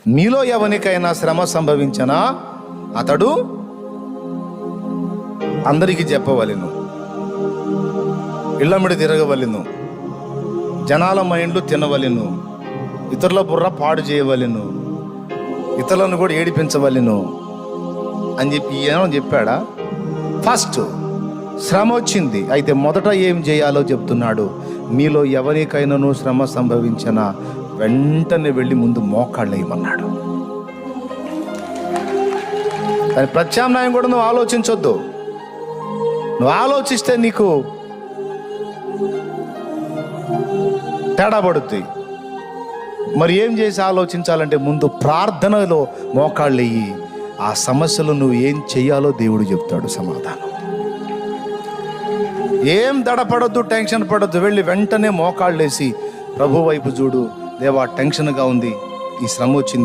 మీలో ఎవరికైనా శ్రమ సంభవించనా అతడు అందరికీ చెప్పవలెను, ఇళ్ళమిడి తిరగవలెను, జనాల మైండ్లు తినవలెను, ఇతరుల బుర్ర పాడు చేయవలెను, ఇతరులను కూడా ఏడిపించవలెను అని చెప్పి ఏమో చెప్పాడా? ఫస్ట్ శ్రమ వచ్చింది, అయితే మొదట ఏం చేయాలో చెప్తున్నాడు. మీలో ఎవరికైనాను శ్రమ సంభవించినా వెంటనే వెళ్ళి ముందు మోకాళ్ళు వేయమన్నాడు. కానీ ప్రత్యామ్నాయం కూడా నువ్వు ఆలోచించొద్దు. నువ్వు ఆలోచిస్తే నీకు తేడా పడుద్ది. మరి ఏం చేసి ఆలోచించాలంటే ముందు ప్రార్థనలో మోకాళ్ళు వేయి. ఆ సమస్యలు నువ్వు ఏం చెయ్యాలో దేవుడు చెప్తాడు సమాధానం. ఏం దడపడొద్దు, టెన్షన్ పడొద్దు. వెళ్ళి వెంటనే మోకాళ్ళు వేసి ప్రభు వైపు చూడు. దేవా, టెన్షన్గా ఉంది, ఈ శ్రమ వచ్చింది,